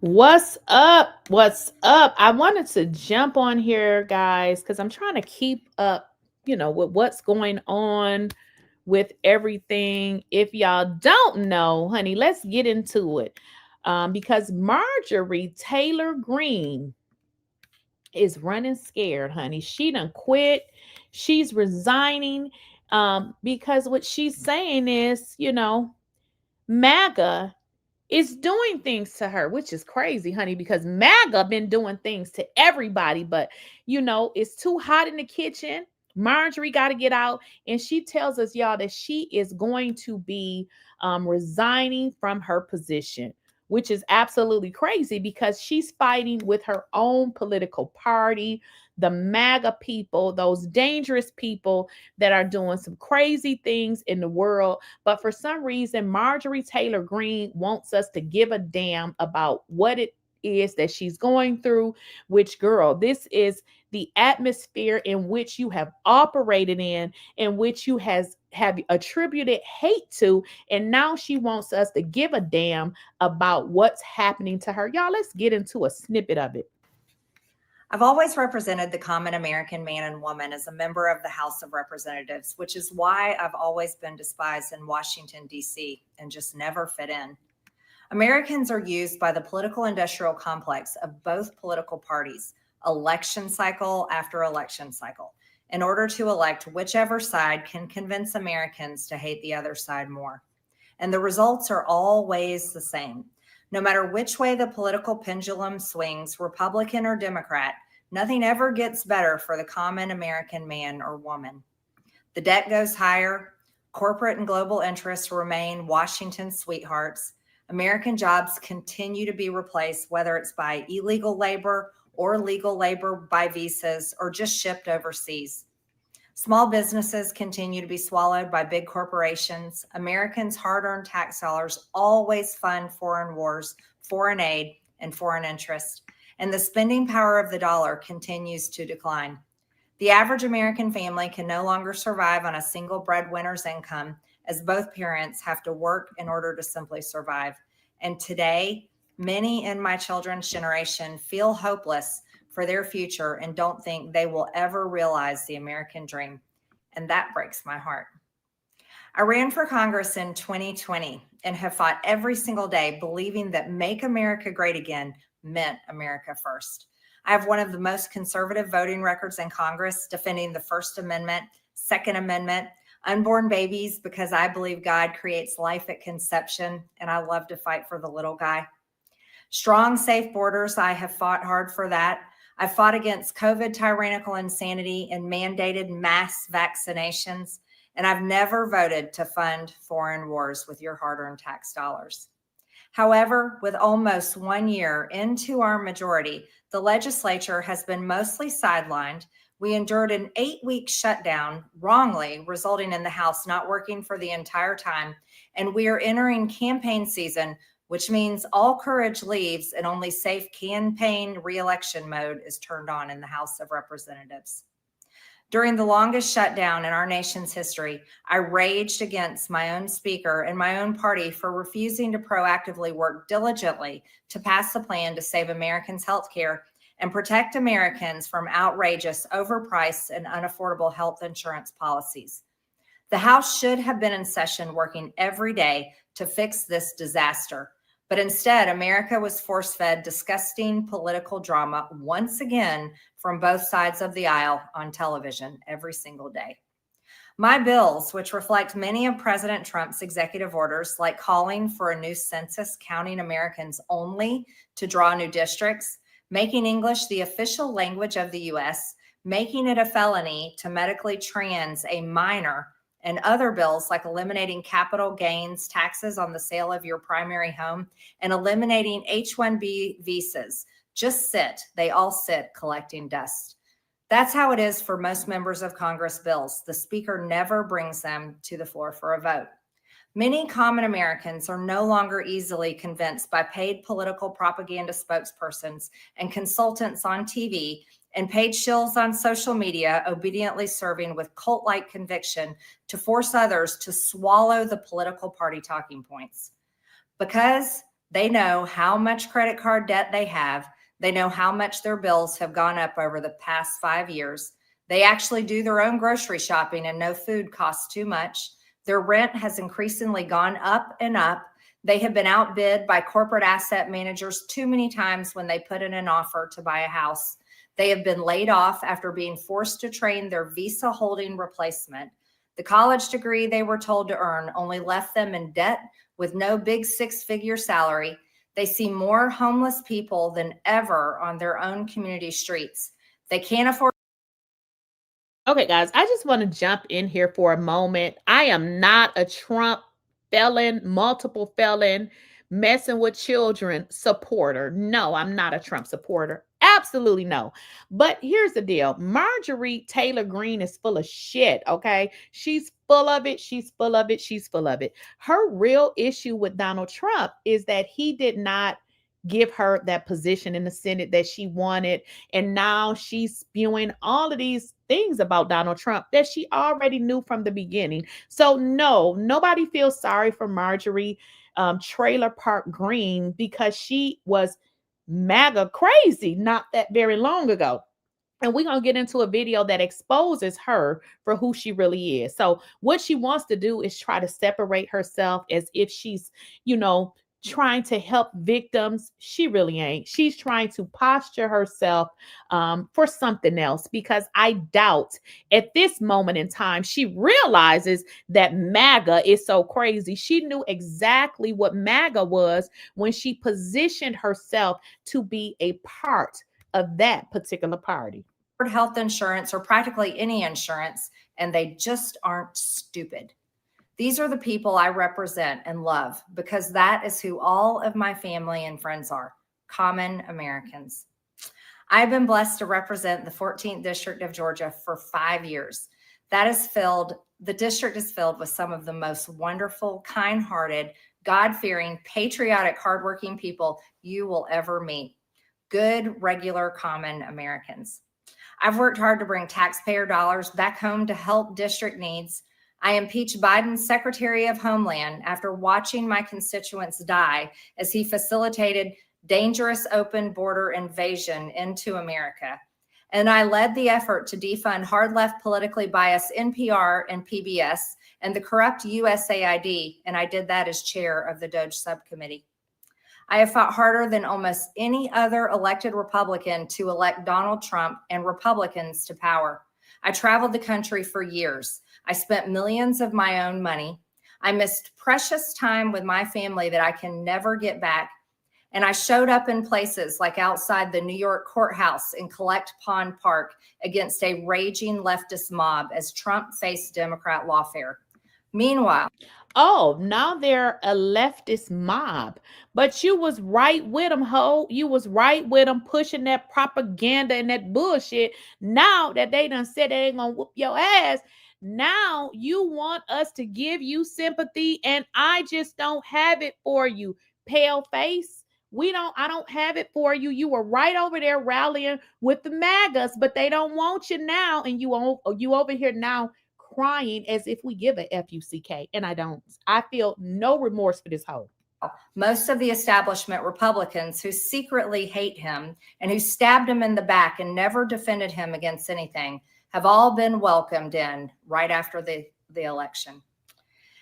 What's up? What's up? I wanted to jump on here, guys, because I'm trying to keep up, with what's going on with everything. If y'all don't know, honey, let's get into it. Because Marjorie Taylor Greene is running scared, honey. She done quit. She's resigning. Because what she's saying is, MAGA is doing things to her, which is crazy, honey, because MAGA been doing things to everybody, but it's too hot in the kitchen. Marjorie got to get out, and she tells us, y'all, that she is going to be resigning from her position, which is absolutely crazy because she's fighting with her own political party, the MAGA people, those dangerous people that are doing some crazy things in the world. But for some reason, Marjorie Taylor Greene wants us to give a damn about what it is that she's going through. Which, girl, this is the atmosphere in which you have operated in which you have attributed hate to, and now she wants us to give a damn about what's happening to her. Y'all, let's get into a snippet of it. I've always represented the common American man and woman as a member of the House of Representatives, which is why I've always been despised in Washington, D.C., and just never fit in. Americans are used by the political industrial complex of both political parties, election cycle after election cycle, in order to elect whichever side can convince Americans to hate the other side more. And the results are always the same. No matter which way the political pendulum swings, Republican or Democrat, nothing ever gets better for the common American man or woman. The debt goes higher, corporate and global interests remain Washington's sweethearts, American jobs continue to be replaced, whether it's by illegal labor or legal labor by visas or just shipped overseas. Small businesses continue to be swallowed by big corporations. Americans' hard-earned tax dollars always fund foreign wars, foreign aid, and foreign interest. And the spending power of the dollar continues to decline. The average American family can no longer survive on a single breadwinner's income, as both parents have to work in order to simply survive. And today, many in my children's generation feel hopeless for their future and don't think they will ever realize the American dream. And that breaks my heart. I ran for Congress in 2020 and have fought every single day believing that Make America Great Again meant America first. I have one of the most conservative voting records in Congress, defending the First Amendment, Second Amendment, unborn babies, because I believe God creates life at conception, and I love to fight for the little guy. Strong, safe borders, I have fought hard for that. I fought against COVID tyrannical insanity and mandated mass vaccinations, and I've never voted to fund foreign wars with your hard-earned tax dollars. However, with almost 1 year into our majority, the legislature has been mostly sidelined. We endured an 8-week shutdown, wrongly, resulting in the House not working for the entire time, and we are entering campaign season, which means all courage leaves and only safe campaign re-election mode is turned on in the House of Representatives. During the longest shutdown in our nation's history, I raged against my own speaker and my own party for refusing to proactively work diligently to pass a plan to save Americans' health care and protect Americans from outrageous, overpriced, and unaffordable health insurance policies. The House should have been in session working every day to fix this disaster. But instead, America was force-fed disgusting political drama once again from both sides of the aisle on television every single day. My bills, which reflect many of President Trump's executive orders, like calling for a new census counting Americans only to draw new districts, making English the official language of the U.S., making it a felony to medically trans a minor, and other bills like eliminating capital gains taxes on the sale of your primary home and eliminating H-1B visas, just sit. They all sit collecting dust. That's how it is for most members of Congress bills. The Speaker never brings them to the floor for a vote. Many common Americans are no longer easily convinced by paid political propaganda spokespersons and consultants on TV and paid shills on social media, obediently serving with cult-like conviction to force others to swallow the political party talking points. Because They know how much credit card debt they have. They know how much their bills have gone up over the past 5 years. They actually do their own grocery shopping and know food costs too much. Their rent has increasingly gone up and up. They have been outbid by corporate asset managers too many times when they put in an offer to buy a house. They have been laid off after being forced to train their visa holding replacement. The college degree they were told to earn only left them in debt with no big six-figure salary. They see more homeless people than ever on their own community streets. They can't afford. Okay, guys, I just want to jump in here for a moment. I am not a Trump felon, multiple felon, messing with children supporter. No, I'm not a Trump supporter. Absolutely no. But here's the deal, Marjorie Taylor Greene is full of shit, okay? She's full of it. She's full of it. She's full of it. Her real issue with Donald Trump is that he did not give her that position in the Senate that she wanted. And now she's spewing all of these things about Donald Trump that she already knew from the beginning. So, no, nobody feels sorry for Marjorie Trailer Park Greene because she was MAGA crazy not that very long ago. And we're going to get into a video that exposes her for who she really is. So, what she wants to do is try to separate herself as if she's, you know, trying to help victims. She really ain't. She's trying to posture herself for something else because I doubt at this moment in time she realizes that MAGA is so crazy. She knew exactly what MAGA was when she positioned herself to be a part of that particular party. Health insurance or practically any insurance, and they just aren't stupid. These are the people I represent and love because that is who all of my family and friends are, common Americans. I've been blessed to represent the 14th District of Georgia for 5 years. The district is filled with some of the most wonderful, kind-hearted, God-fearing, patriotic, hardworking people you will ever meet. Good, regular, common Americans. I've worked hard to bring taxpayer dollars back home to help district needs. I impeached Biden's Secretary of Homeland after watching my constituents die as he facilitated dangerous open border invasion into America. And I led the effort to defund hard left politically biased NPR and PBS and the corrupt USAID, and I did that as chair of the DOJ subcommittee. I have fought harder than almost any other elected Republican to elect Donald Trump and Republicans to power. I traveled the country for years. I spent millions of my own money. I missed precious time with my family that I can never get back. And I showed up in places like outside the New York courthouse in Collect Pond Park against a raging leftist mob as Trump faced Democrat lawfare. Meanwhile, oh, now they're a leftist mob. But you was right with them, ho. You was right with them pushing that propaganda and that bullshit. Now that they done said they ain't gonna whoop your ass, now you want us to give you sympathy, and I just don't have it for you, pale face. I don't have it for you. You were right over there rallying with the MAGAs, but they don't want you now. And you over here now crying as if we give a fuck, and I don't. I feel no remorse for this hoe. most of the establishment Republicans who secretly hate him and who stabbed him in the back and never defended him against anything have all been welcomed in right after the election.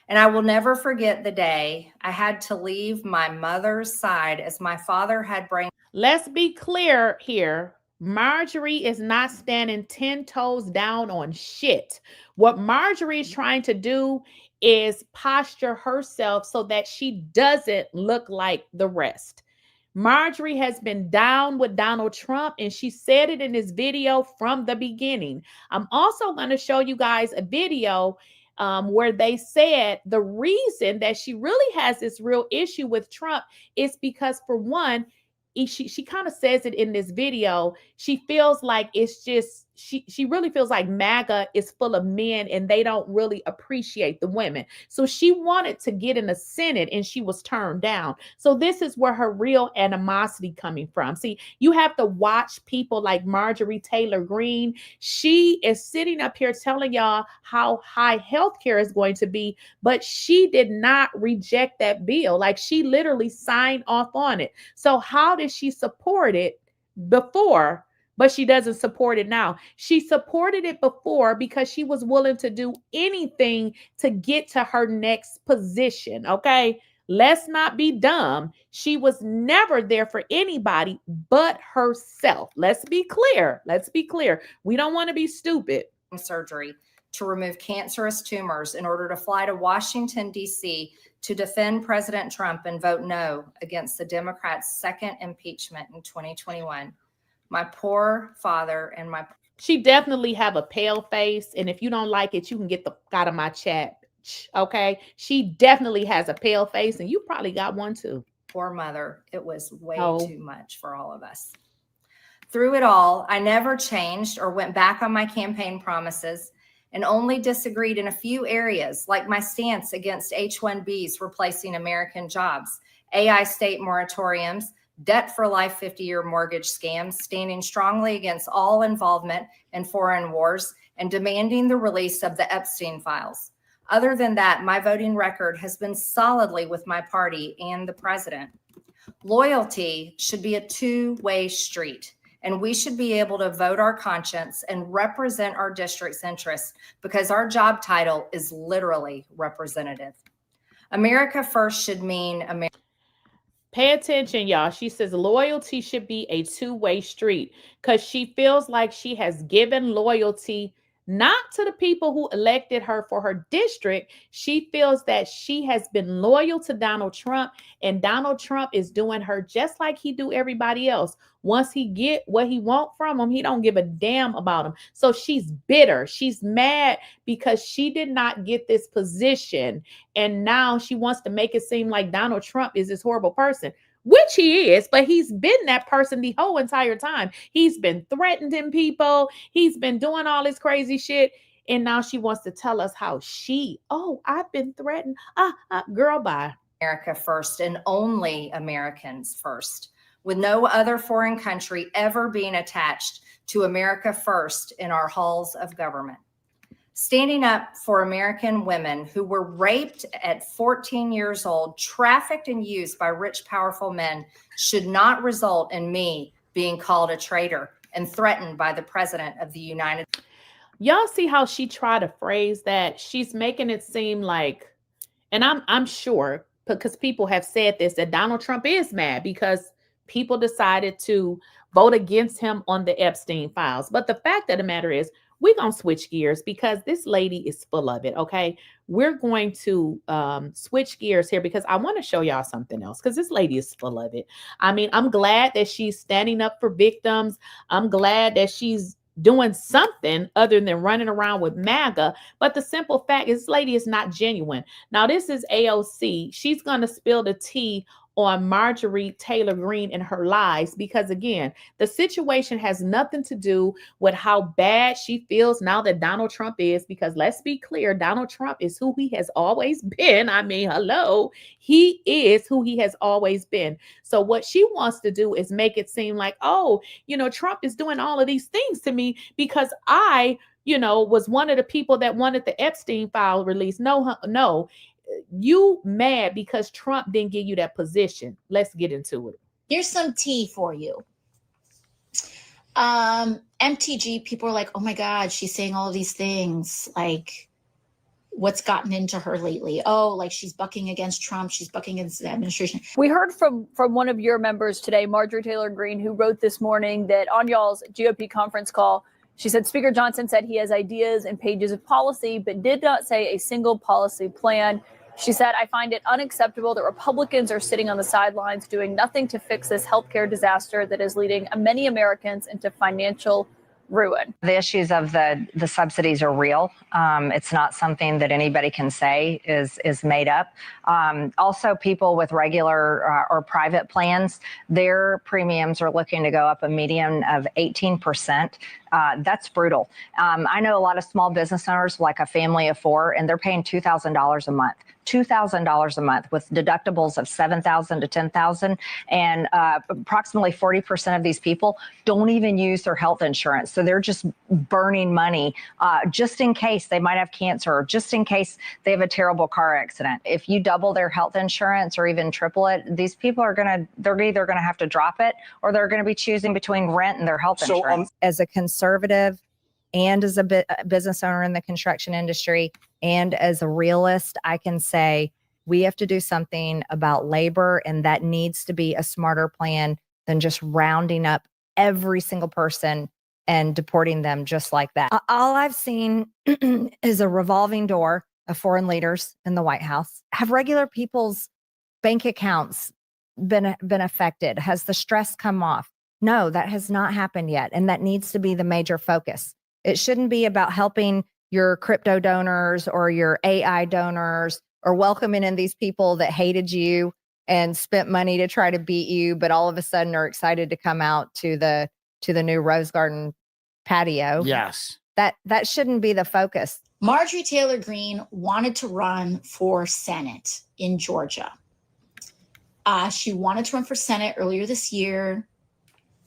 And I will never forget the day I had to leave my mother's side as my father had brain. Let's be clear here. Marjorie is not standing 10 toes down on shit. What Marjorie is trying to do is posture herself so that she doesn't look like the rest. Marjorie has been down with Donald Trump, and she said it in this video from the beginning. I'm also going to show you guys a video where they said the reason that she really has this real issue with Trump is because, for one, she kind of says it in this video. She feels like it's just she really feels like MAGA is full of men and they don't really appreciate the women. So she wanted to get in the Senate and she was turned down. So this is where her real animosity coming from. See, you have to watch people like Marjorie Taylor Greene. She is sitting up here telling y'all how high healthcare is going to be, but she did not reject that bill. Like she literally signed off on it. So how did she support it before, but she doesn't support it now? She supported it before because she was willing to do anything to get to her next position. Okay. Let's not be dumb. She was never there for anybody but herself. Let's be clear. Let's be clear. We don't want to be stupid. Surgery to remove cancerous tumors in order to fly to Washington, D.C. to defend President Trump and vote no against the Democrats' second impeachment in 2021. My poor father and my... She definitely have a pale face, and if you don't like it, you can get the out of my chat. Okay, she definitely has a pale face, and you probably got one too. Poor mother. It was way too much for all of us. Through it all, I never changed or went back on my campaign promises and only disagreed in a few areas, like my stance against H-1Bs replacing American jobs, AI state moratoriums, debt for life 50-year mortgage scams, standing strongly against all involvement in foreign wars, and demanding the release of the Epstein files. Other than that, my voting record has been solidly with my party and the president. Loyalty should be a two-way street, and we should be able to vote our conscience and represent our district's interests because our job title is literally representative. America first should mean America. Pay attention, y'all. She says loyalty should be a two-way street because she feels like she has given loyalty not to the people who elected her for her district. She feels that she has been loyal to Donald Trump, and Donald Trump is doing her just like he do everybody else. Once he get what he want from him, he don't give a damn about him. So she's bitter. She's mad because she did not get this position, and now she wants to make it seem like Donald Trump is this horrible person, which he is, but he's been that person the whole entire time. He's been threatening people. He's been doing all this crazy shit. And now she wants to tell us how I've been threatened. Girl, bye. America first and only Americans first, with no other foreign country ever being attached to America first in our halls of government. Standing up for American women who were raped at 14 years old, trafficked and used by rich, powerful men should not result in me being called a traitor and threatened by the President of the United States. Y'all see how she tried to phrase that? She's making it seem like, and I'm sure, because people have said this, that Donald Trump is mad because people decided to vote against him on the Epstein files. But the fact of the matter is, we're going to switch gears because this lady is full of it, okay? We're going to switch gears here because I want to show y'all something else because this lady is full of it. I mean, I'm glad that she's standing up for victims. I'm glad that she's doing something other than running around with MAGA. But the simple fact is this lady is not genuine. Now, this is AOC. She's going to spill the tea on Marjorie Taylor Greene and her lies because, again, the situation has nothing to do with how bad she feels now that Donald Trump is, because let's be clear, Donald Trump is who he has always been. I mean, hello, he is who he has always been. So what she wants to do is make it seem like, oh, Trump is doing all of these things to me because I, was one of the people that wanted the Epstein file released. No. You mad because Trump didn't give you that position. Let's get into it. Here's some tea for you. MTG, people are like, oh my God, she's saying all of these things. Like, what's gotten into her lately? Oh, like she's bucking against Trump. She's bucking against the administration. We heard from one of your members today, Marjorie Taylor Greene, who wrote this morning that on y'all's GOP conference call, she said Speaker Johnson said he has ideas and pages of policy, but did not say a single policy plan. She said, I find it unacceptable that Republicans are sitting on the sidelines doing nothing to fix this healthcare disaster that is leading many Americans into financial ruin. The issues of the subsidies are real. It's not something that anybody can say is made up. Also, people with regular or private plans, their premiums are looking to go up a median of 18%. That's brutal. I know a lot of small business owners, like a family of 4, and they're paying $2,000 a month. $2,000 a month with deductibles of $7,000 to $10,000, and approximately 40% of these people don't even use their health insurance. So they're just burning money just in case they might have cancer, or just in case they have a terrible car accident. If you double their health insurance or even triple it, these people they're either gonna have to drop it, or they're gonna be choosing between rent and their health insurance. As a conservative and as a business owner in the construction industry and as a realist, I can say we have to do something about labor, and that needs to be a smarter plan than just rounding up every single person and deporting them just like that. All I've seen is a revolving door of foreign leaders in the White House. Have regular people's bank accounts been affected? Has the stress come off? No, that has not happened yet. And that needs to be the major focus. It shouldn't be about helping your crypto donors or your AI donors, or welcoming in these people that hated you and spent money to try to beat you, but all of a sudden are excited to come out to the new Rose Garden patio. Yes. That shouldn't be the focus. Marjorie Taylor Greene wanted to run for Senate in Georgia. She wanted to run for Senate earlier this year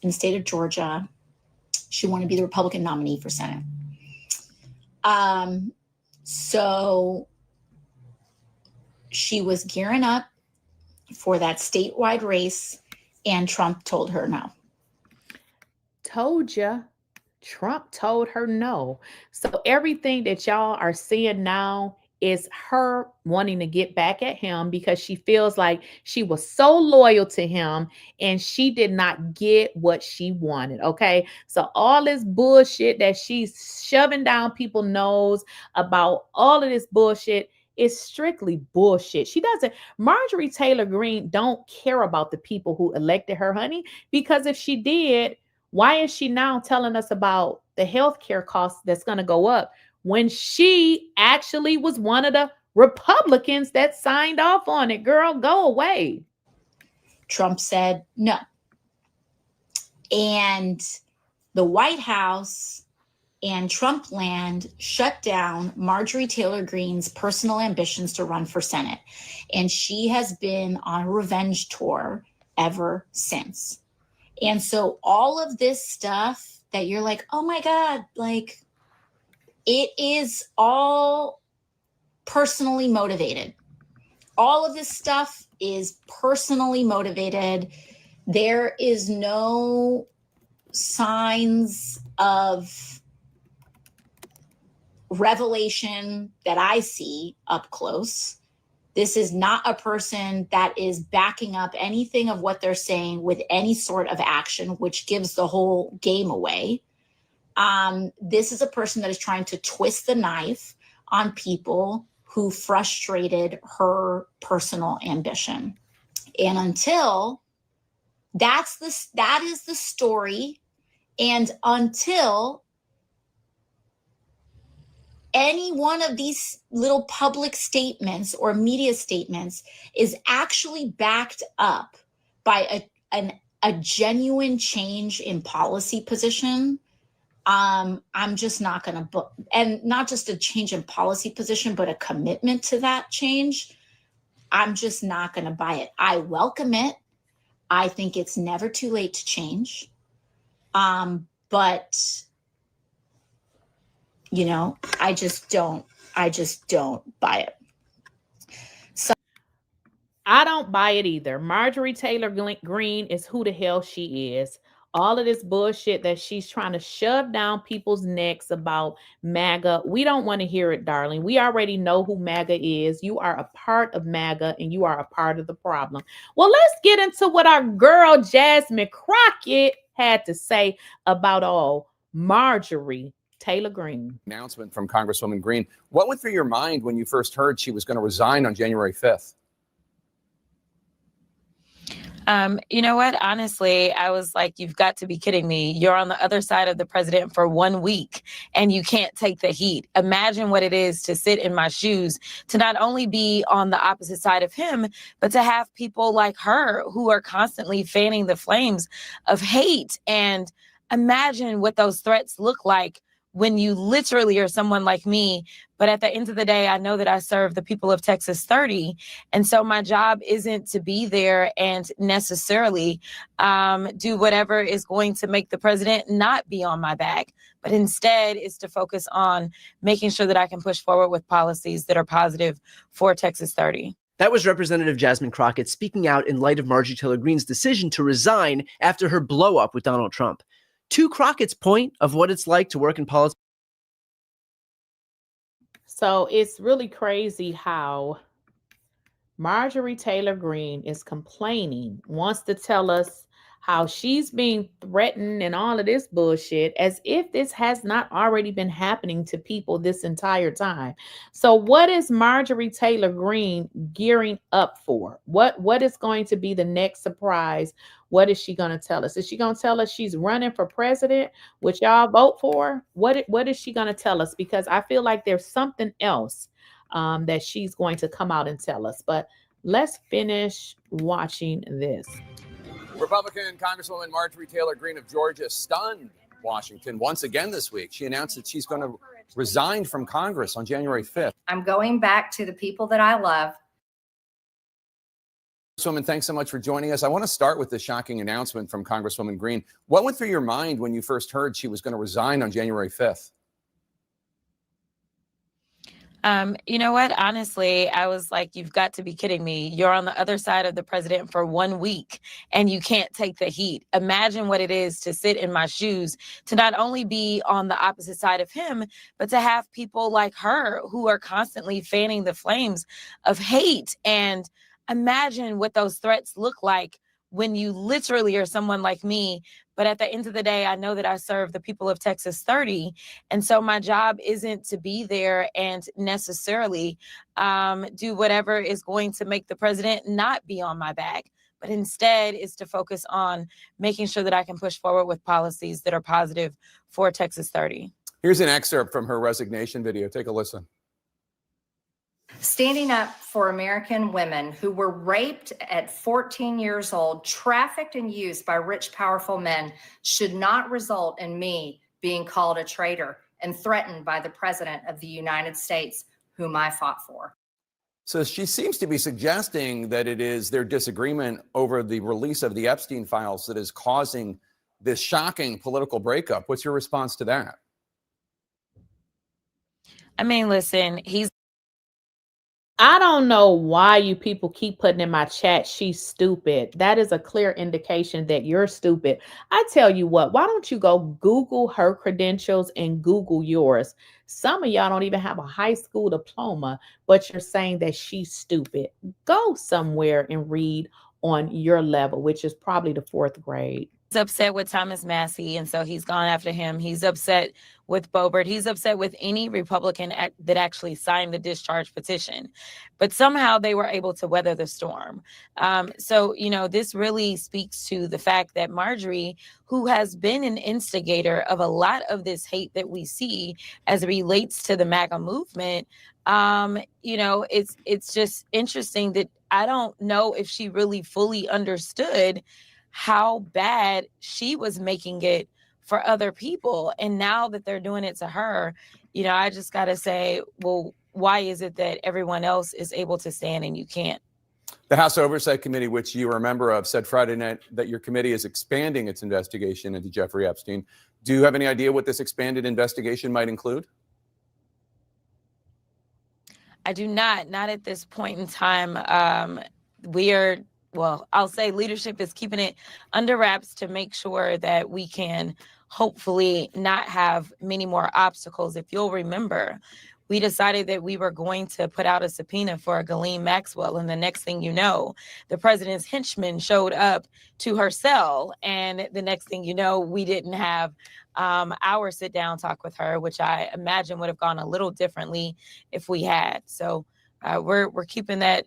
in the state of Georgia. She wanted to be the Republican nominee for Senate. So she was gearing up for that statewide race, and Trump told her no. Told ya. Trump told her no. So everything that y'all are seeing now is her wanting to get back at him, because she feels like she was so loyal to him and she did not get what she wanted. Okay. So all this bullshit that she's shoving down people's nose about, all of this bullshit is strictly bullshit. Marjorie Taylor Greene don't care about the people who elected her, honey, because if she did, why is she now telling us about the healthcare costs that's going to go up when she actually was one of the Republicans that signed off on it? Girl, go away. Trump said no. And the White House and Trump land shut down Marjorie Taylor Greene's personal ambitions to run for Senate. And she has been on a revenge tour ever since. And so all of this stuff that you're like, oh my God, like, it is all personally motivated. All of this stuff is personally motivated. There is no signs of revelation that I see up close. This is not a person that is backing up anything of what they're saying with any sort of action, which gives the whole game away. This is a person that is trying to twist the knife on people who frustrated her personal ambition. And until that is the story, and until any one of these little public statements or media statements is actually backed up by a genuine change in policy position, I'm just not going to, and not just a change in policy position, but a commitment to that change. I'm just not going to buy it. I welcome it. I think it's never too late to change. But you know, I just don't buy it. So I don't buy it either. Marjorie Taylor Greene is who the hell she is. All of this bullshit that she's trying to shove down people's necks about MAGA, we don't want to hear it, darling. We already know who MAGA is. You are a part of MAGA and you are a part of the problem. Well, let's get into what our girl Jasmine Crockett had to say about all Marjorie Taylor Greene. Announcement from Congresswoman Greene. What went through your mind when you first heard she was going to resign on January 5th? You know what? Honestly, I was like, you've got to be kidding me. You're on the other side of the president for 1 week and you can't take the heat. Imagine what it is to sit in my shoes, to not only be on the opposite side of him, but to have people like her who are constantly fanning the flames of hate. And imagine what those threats look like when you literally are someone like me. But at the end of the day, I know that I serve the people of Texas 30. And so my job isn't to be there and necessarily do whatever is going to make the president not be on my back, but instead is to focus on making sure that I can push forward with policies that are positive for Texas 30. That was Representative Jasmine Crockett speaking out in light of Marjorie Taylor Greene's decision to resign after her blow-up with Donald Trump. To Crockett's point of what it's like to work in politics. So it's really crazy how Marjorie Taylor Greene is complaining, wants to tell us how she's being threatened and all of this bullshit, as if this has not already been happening to people this entire time. So what is Marjorie Taylor Greene gearing up for? What is going to be the next surprise? What is she going to tell us? Is she going to tell us she's running for president, which y'all vote for? What is she going to tell us? Because I feel like there's something else that she's going to come out and tell us. But let's finish watching this. Republican Congresswoman Marjorie Taylor Greene of Georgia stunned Washington once again this week. She announced that she's going to resign from Congress on January 5th. I'm going back to the people that I love. Congresswoman, thanks so much for joining us. I want to start with the shocking announcement from Congresswoman Greene. What went through your mind when you first heard she was going to resign on January 5th? You know what? Honestly, I was like, you've got to be kidding me. You're on the other side of the president for 1 week and you can't take the heat. Imagine what it is to sit in my shoes, to not only be on the opposite side of him, but to have people like her who are constantly fanning the flames of hate. And imagine what those threats look like when you literally are someone like me. But at the end of the day, I know that I serve the people of Texas 30. And so my job isn't to be there and necessarily do whatever is going to make the president not be on my back, but instead is to focus on making sure that I can push forward with policies that are positive for Texas 30. Here's an excerpt from her resignation video. Take a listen. Standing up for American women who were raped at 14 years old, trafficked and used by rich, powerful men should not result in me being called a traitor and threatened by the President of the United States, whom I fought for. So she seems to be suggesting that it is their disagreement over the release of the Epstein files that is causing this shocking political breakup. What's your response to that? I mean, listen, I don't know why you people keep putting in my chat, she's stupid. That is a clear indication that you're stupid. I tell you what, why don't you go Google her credentials and Google yours? Some of y'all don't even have a high school diploma, but you're saying that she's stupid. Go somewhere and read on your level, which is probably the 4th grade. He's upset with Thomas Massie, and so he's gone after him. He's upset with Boebert. He's upset with any Republican that actually signed the discharge petition. But somehow they were able to weather the storm. So, you know, this really speaks to the fact that Marjorie, who has been an instigator of a lot of this hate that we see as it relates to the MAGA movement, you know, it's just interesting that I don't know if she really fully understood how bad she was making it for other people. And now that they're doing it to her, you know, I just got to say, well, why is it that everyone else is able to stand and you can't? The House Oversight Committee, which you are a member of, said Friday night that your committee is expanding its investigation into Jeffrey Epstein. Do you have any idea what this expanded investigation might include? I do not at this point in time. Well, I'll say leadership is keeping it under wraps to make sure that we can hopefully not have many more obstacles. If you'll remember, we decided that we were going to put out a subpoena for Ghislaine Maxwell. And the next thing you know, the president's henchman showed up to her cell. And the next thing you know, we didn't have our sit down talk with her, which I imagine would have gone a little differently if we had. So we're keeping that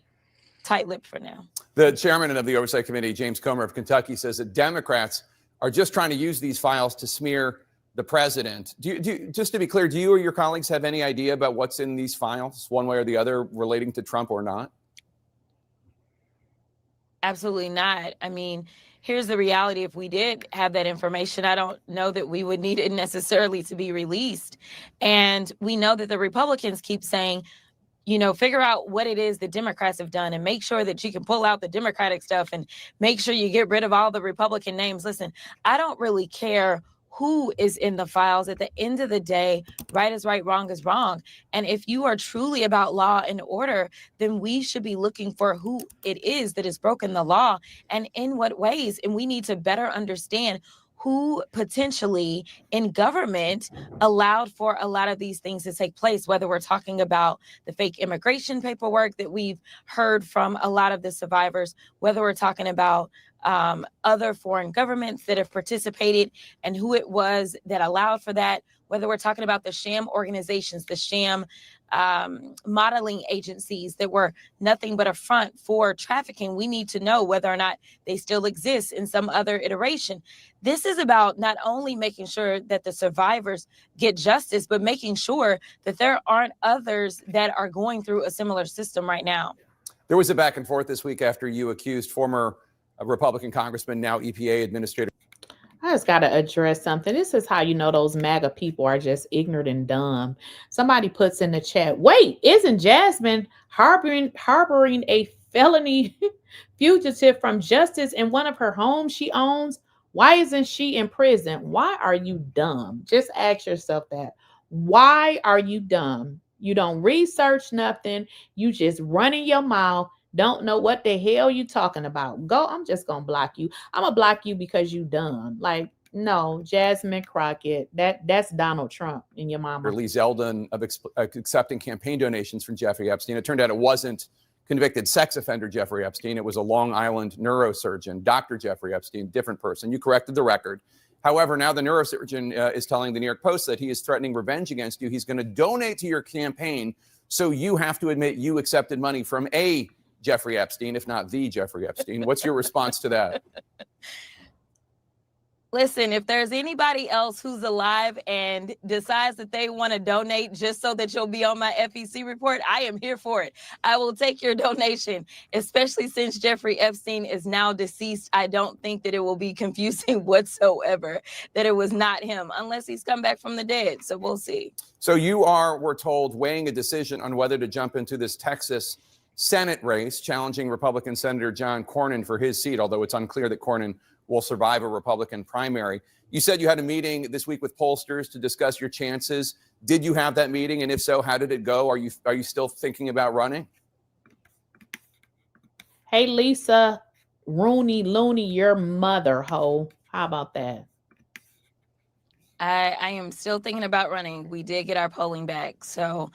tight-lipped for now. The chairman of the Oversight Committee, James Comer of Kentucky, says that Democrats are just trying to use these files to smear the president. Just to be clear, do you or your colleagues have any idea about what's in these files, one way or the other, relating to Trump or not? Absolutely not. I mean, here's the reality. If we did have that information, I don't know that we would need it necessarily to be released. And we know that the Republicans keep saying, figure out what it is the Democrats have done and make sure that you can pull out the Democratic stuff and make sure you get rid of all the Republican names. Listen, I don't really care who is in the files. At the end of the day, right is right, wrong is wrong. And if you are truly about law and order, then we should be looking for who it is that has broken the law and in what ways. And we need to better understand who potentially in government allowed for a lot of these things to take place, whether we're talking about the fake immigration paperwork that we've heard from a lot of the survivors, whether we're talking about other foreign governments that have participated and who it was that allowed for that, whether we're talking about the sham organizations, the sham modeling agencies that were nothing but a front for trafficking. We need to know whether or not they still exist in some other iteration. This is about not only making sure that the survivors get justice, but making sure that there aren't others that are going through a similar system right now. There was a back and forth this week after you accused former Republican Congressman, now EPA Administrator. I just got to address something. This is how you know those MAGA people are just ignorant and dumb. Somebody puts in the chat, wait, isn't Jasmine harboring a felony fugitive from justice in one of her homes she owns? Why isn't she in prison? Why are you dumb? Just ask yourself that. Why are you dumb? You don't research nothing. You just running your mouth. Don't know what the hell you talking about. Go, I'm just going to block you. I'm going to block you because you dumb. Like, no, Jasmine Crockett, that's Donald Trump in your mama. Lee Zeldin of accepting campaign donations from Jeffrey Epstein. It turned out it wasn't convicted sex offender Jeffrey Epstein. It was a Long Island neurosurgeon, Dr. Jeffrey Epstein, different person. You corrected the record. However, now the neurosurgeon is telling the New York Post that he is threatening revenge against you. He's going to donate to your campaign, so you have to admit you accepted money from a Jeffrey Epstein, if not the Jeffrey Epstein. What's your response to that? Listen, if there's anybody else who's alive and decides that they want to donate just so that you'll be on my FEC report, I am here for it. I will take your donation, especially since Jeffrey Epstein is now deceased. I don't think that it will be confusing whatsoever that it was not him, unless he's come back from the dead. So we'll see. So you are, we're told, weighing a decision on whether to jump into this Texas Senate race, challenging Republican Senator John Cornyn for his seat, although it's unclear that Cornyn will survive a Republican primary. You said you had a meeting this week with pollsters to discuss your chances. Did you have that meeting? And if so, how did it go? Are you still thinking about running? Hey, Lisa, Rooney, Looney, your mother, ho. How about that? I am still thinking about running. We did get our polling back. So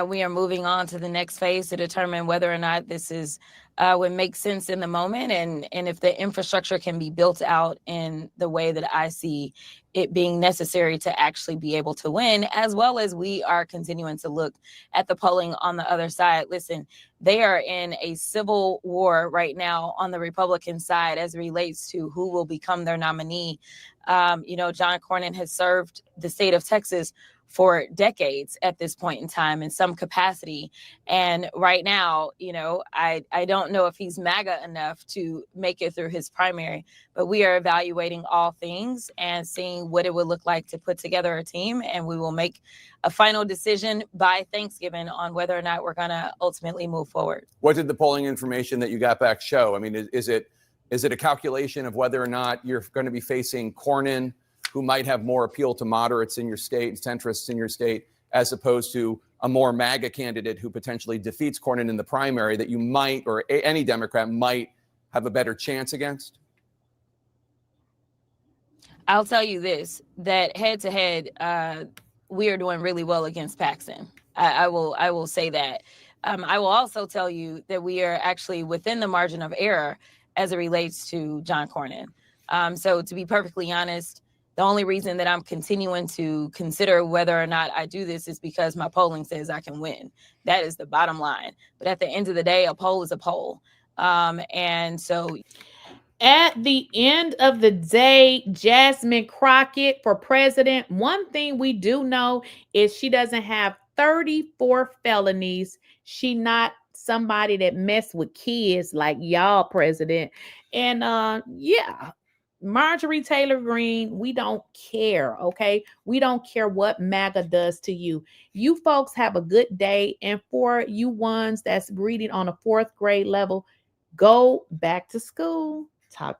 we are moving on to the next phase to determine whether or not this is would make sense in the moment and if the infrastructure can be built out in the way that I see it being necessary to actually be able to win, as well as we are continuing to look at the polling on the other side. Listen, they are in a civil war right now on the Republican side as it relates to who will become their nominee. John Cornyn has served the state of Texas for decades at this point in time in some capacity. And right now, I don't know if he's MAGA enough to make it through his primary, but we are evaluating all things and seeing what it would look like to put together a team. And we will make a final decision by Thanksgiving on whether or not we're going to ultimately move forward. What did the polling information that you got back show? I mean, is it a calculation of whether or not you're going to be facing Cornyn, who might have more appeal to moderates in your state, centrists in your state, as opposed to a more MAGA candidate who potentially defeats Cornyn in the primary that you might, or any Democrat might, have a better chance against? I'll tell you this, that head to head, we are doing really well against Paxton. I will say that. I will also tell you that we are actually within the margin of error as it relates to John Cornyn. So to be perfectly honest, the only reason that I'm continuing to consider whether or not I do this is because my polling says I can win. That is the bottom line. But at the end of the day, a poll is a poll. And so at the end of the day, Jasmine Crockett for president, one thing we do know is she doesn't have 34 felonies. She not somebody that mess with kids like y'all president. And yeah, Marjorie Taylor Greene, we don't care, okay? We don't care what MAGA does to you. You folks have a good day. And for you ones that's reading on a 4th grade level, go back to school. Talk